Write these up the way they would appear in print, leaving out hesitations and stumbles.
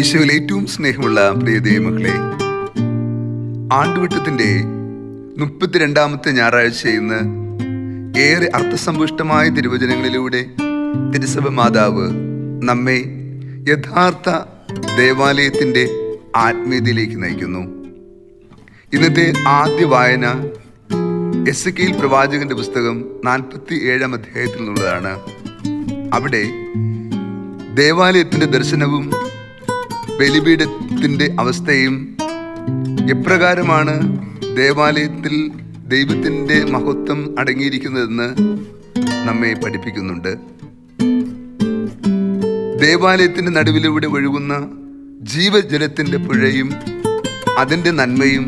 യേശുവിൽ ഏറ്റവും സ്നേഹമുള്ള പ്രിയ ദൈവമക്കളെ, ആണ്ടുവട്ടത്തിന്റെ 32ാമത്തെ ഞായറാഴ്ച ഇന്ന് ഏറെ അർത്ഥസമ്പുഷ്ടമായ തിരുവചനങ്ങളിലൂടെ തിരുസഭ മാതാവ് നമ്മെ യഥാർത്ഥ ദേവാലയത്തിന്റെ ആത്മീയതയിലേക്ക് നയിക്കുന്നു. ഇന്നത്തെ ആദ്യ വായന എസെക്കിയേൽ പ്രവാചകന്റെ പുസ്തകം 47ാം അധ്യായത്തിൽ നിന്നുള്ളതാണ്. അവിടെ ദേവാലയത്തിന്റെ ദർശനവും ബലിപീഠത്തിന്റെ അവസ്ഥയും എപ്രകാരമാണ് ദേവാലയത്തിൽ ദൈവത്തിന്റെ മഹത്വം അടങ്ങിയിരിക്കുന്നതെന്ന് നമ്മെ പഠിപ്പിക്കുന്നുണ്ട്. ദേവാലയത്തിന്റെ നടുവിലൂടെ ഒഴുകുന്ന ജീവജലത്തിന്റെ പുഴയും അതിന്റെ നന്മയും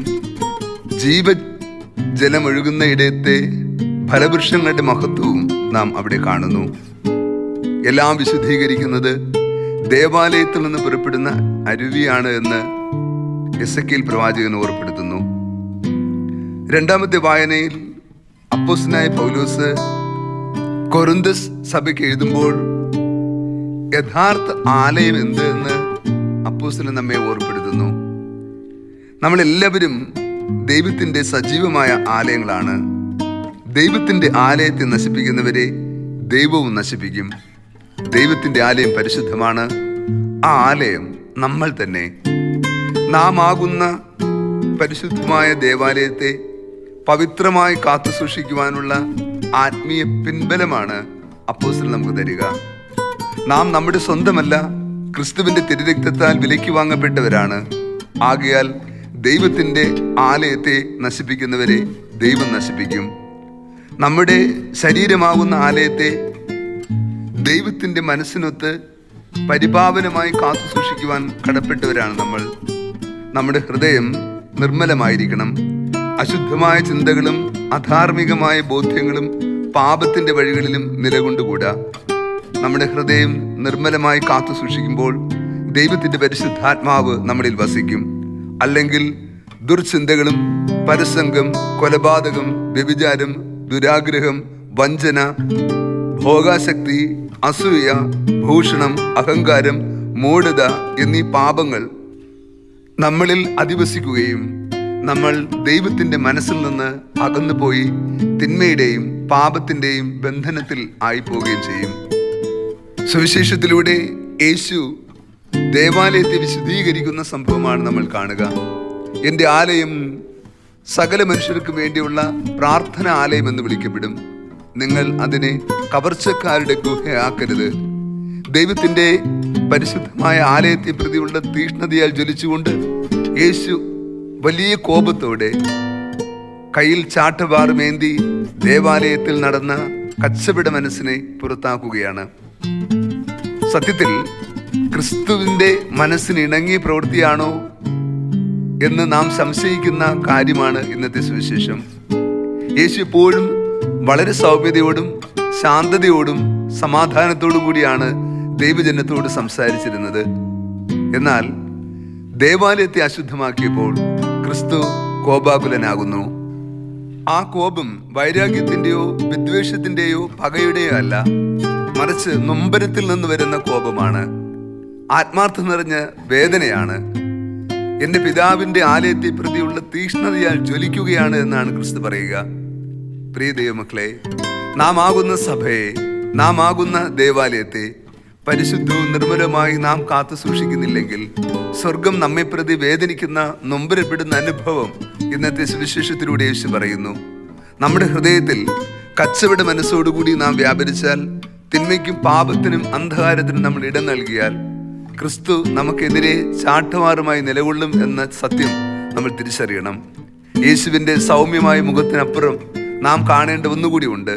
ജീവജലമൊഴുകുന്ന ഇടത്തെ ഫലവൃക്ഷങ്ങളുടെ മഹത്വവും നാം അവിടെ കാണുന്നു. എല്ലാം വിശുദ്ധീകരിക്കുന്നത് ദേവാലയത്തിൽ നിന്ന് പുറപ്പെടുന്ന അരുവിയാണ് എന്ന് എസെക്കിയേൽ പ്രവാചകൻ ഓർപ്പെടുത്തുന്നു. രണ്ടാമത്തെ വായനയിൽ അപ്പോസ്തലനായ പൗലോസ് കൊരിന്ഥസ് സഭയ്ക്ക് എഴുതുമ്പോൾ യഥാർത്ഥ ആലയം എന്ത് എന്ന് അപ്പോസ്തലൻ നമ്മെ ഓർപ്പെടുത്തുന്നു. നമ്മളെല്ലാവരും ദൈവത്തിന്റെ സജീവമായ ആലയങ്ങളാണ്. ദൈവത്തിന്റെ ആലയത്തെ നശിപ്പിക്കുന്നവരെ ദൈവവും നശിപ്പിക്കും. ദൈവത്തിന്റെ ആലയം പരിശുദ്ധമാണ്. ആ ആലയം നമ്മൾ തന്നെ. നാം ആകുന്ന പരിശുദ്ധമായ ദേവാലയത്തെ പവിത്രമായി കാത്തു സൂക്ഷിക്കുവാനുള്ള ആത്മീയ പിൻബലമാണ് അപ്പോസ്തലൻ നമുക്ക് തരിക. നാം നമ്മുടെ സ്വന്തമല്ല, ക്രിസ്തുവിന്റെ തിരുരക്തത്താൽ വിലയ്ക്ക് വാങ്ങപ്പെട്ടവരാണ്. ആകയാൽ ദൈവത്തിന്റെ ആലയത്തെ നശിപ്പിക്കുന്നവരെ ദൈവം നശിപ്പിക്കും. നമ്മുടെ ശരീരമാകുന്ന ആലയത്തെ ദൈവത്തിന്റെ മനസ്സിനൊത്ത് പരിപാവനമായി കാത്തു സൂക്ഷിക്കുവാൻ കടപ്പെട്ടവരാണ് നമ്മൾ. നമ്മുടെ ഹൃദയം നിർമ്മലമായിരിക്കണം. അശുദ്ധമായ ചിന്തകളും അധാർമികമായ ബോധ്യങ്ങളും പാപത്തിന്റെ വഴികളിലും നിലകൊണ്ടുകൂടാ. നമ്മുടെ ഹൃദയം നിർമ്മലമായി കാത്തു സൂക്ഷിക്കുമ്പോൾ ദൈവത്തിന്റെ പരിശുദ്ധാത്മാവ് നമ്മളിൽ വസിക്കും. അല്ലെങ്കിൽ ദുർചിന്തകളും പരസംഗം, കൊലപാതകം, വ്യഭിചാരം, ദുരാഗ്രഹം, വഞ്ചന, ഭോഗാസക്തി, അസൂയ, ഭൂഷണം, അഹങ്കാരം, മൂഢത എന്നീ പാപങ്ങൾ നമ്മളിൽ അധിവസിക്കുകയും നമ്മൾ ദൈവത്തിന്റെ മനസ്സിൽ നിന്ന് അകന്നുപോയി തിന്മയുടെയും പാപത്തിന്റെയും ബന്ധനത്തിൽ ആയിപ്പോവുകയും ചെയ്യും. സുവിശേഷത്തിലൂടെ യേശു ദേവാലയത്തെ വിശദീകരിക്കുന്ന സംഭവമാണ് നമ്മൾ കാണുക. എൻ്റെ ആലയം സകല മനുഷ്യർക്കും വേണ്ടിയുള്ള പ്രാർത്ഥന ആലയം എന്ന് വിളിക്കപ്പെടും. നിങ്ങൾ അതിനെ കവർച്ചക്കാരുടെ ഗുഹയാക്കരുത്. ദൈവത്തിന്റെ പരിശുദ്ധമായ ആലയത്തെ പ്രതിയുള്ള തീഷ്ണതയാൽ ജ്വലിച്ചുകൊണ്ട് യേശു വലിയ കോപത്തോടെ കയ്യിൽ ചാട്ടവാറുമേന്തി ദേവാലയത്തിൽ നടന്ന കച്ചവട മനസ്സിനെ പുറത്താക്കുകയാണ്. സത്യത്തിൽ ക്രിസ്തുവിന്റെ മനസ്സിന് ഇണങ്ങിയ പ്രവൃത്തിയാണോ എന്ന് നാം സംശയിക്കുന്ന കാര്യമാണ് ഇന്നത്തെ സുവിശേഷം. യേശു എപ്പോഴും വളരെ സൗമ്യതയോടും ശാന്തതയോടും സമാധാനത്തോടും കൂടിയാണ് ദൈവജനത്തോട് സംസാരിച്ചിരുന്നത്. എന്നാൽ ദേവാലയത്തെ അശുദ്ധമാക്കിയപ്പോൾ ക്രിസ്തു കോപാകുലനാകുന്നു. ആ കോപം വൈരാഗ്യത്തിന്റെയോ വിദ്വേഷത്തിന്റെയോ പകയുടെയോ അല്ല, മറിച്ച് നൊമ്പരത്തിൽ നിന്ന് വരുന്ന കോപമാണ്. ആത്മാർത്ഥം നിറഞ്ഞ വേദനയാണ്. എന്റെ പിതാവിന്റെ ആലയത്തെ പ്രതിയുള്ള തീഷ്ണതയാൽ ജ്വലിക്കുകയാണ് എന്നാണ് ക്രിസ്തു പറയുക. പ്രിയ ദൈവമക്കളെ, നാം ആകുന്ന സഭയെ, നാം ആകുന്ന ദേവാലയത്തെ പരിശുദ്ധവും നിർമ്മലമായി നാം കാത്തു സൂക്ഷിക്കുന്നില്ലെങ്കിൽ സ്വർഗം നമ്മെ പ്രതി വേദനിക്കുന്ന നൊമ്പരപ്പെടുന്ന അനുഭവം ഇന്നത്തെ സുവിശേഷത്തിലൂടെ യേശു പറയുന്നു. നമ്മുടെ ഹൃദയത്തിൽ കച്ചവട മനസ്സോടുകൂടി നാം വ്യാപരിച്ചാൽ, തിന്മയ്ക്കും പാപത്തിനും അന്ധകാരത്തിനും നമ്മൾ ഇടം നൽകിയാൽ ക്രിസ്തു നമുക്കെതിരെ ചാട്ടവാറുമായി നിലകൊള്ളും എന്ന സത്യം നമ്മൾ തിരിച്ചറിയണം. യേശുവിന്റെ സൗമ്യമായ മുഖത്തിനപ്പുറം നാം കാണേണ്ട ഒന്നുകൂടി ഉണ്ട്.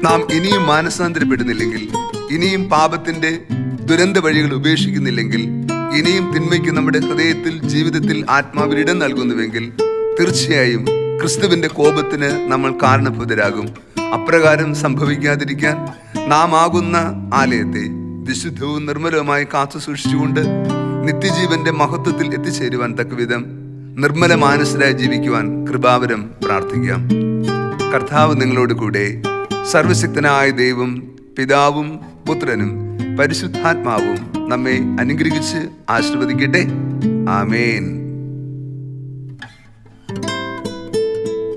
നാം ഇനിയും മാനസാന്തരപ്പെടുന്നില്ലെങ്കിൽ, ഇനിയും പാപത്തിന്റെ ദുരന്ത വഴികൾ ഉപേക്ഷിക്കുന്നില്ലെങ്കിൽ, ഇനിയും തിന്മയ്ക്ക് നമ്മുടെ ഹൃദയത്തിൽ ജീവിതത്തിൽ ആത്മാവിൽ ഇടം നൽകുന്നുവെങ്കിൽ തീർച്ചയായും ക്രിസ്തുവിന്റെ കോപത്തിന് നമ്മൾ കാരണഭൂതരാകും. അപ്രകാരം സംഭവിക്കാതിരിക്കാൻ നാം ആകുന്ന ആലയത്തെ വിശുദ്ധവും നിർമ്മലവുമായി കാത്തു സൂക്ഷിച്ചുകൊണ്ട് നിത്യജീവന്റെ മഹത്വത്തിൽ എത്തിച്ചേരുവാൻ തക്കവിധം നിർമ്മല മാനസരായി ജീവിക്കുവാൻ കൃപാവരം പ്രാർത്ഥിക്കാം. കർത്താവ് നിങ്ങളോട് കൂടെ. സർവശക്തനായ ദൈവം, പിതാവും പുത്രനും പരിശുദ്ധാത്മാവും നമ്മെ അനുഗ്രഹിച്ച് ആശീർവദിക്കട്ടെ. ആമേൻ.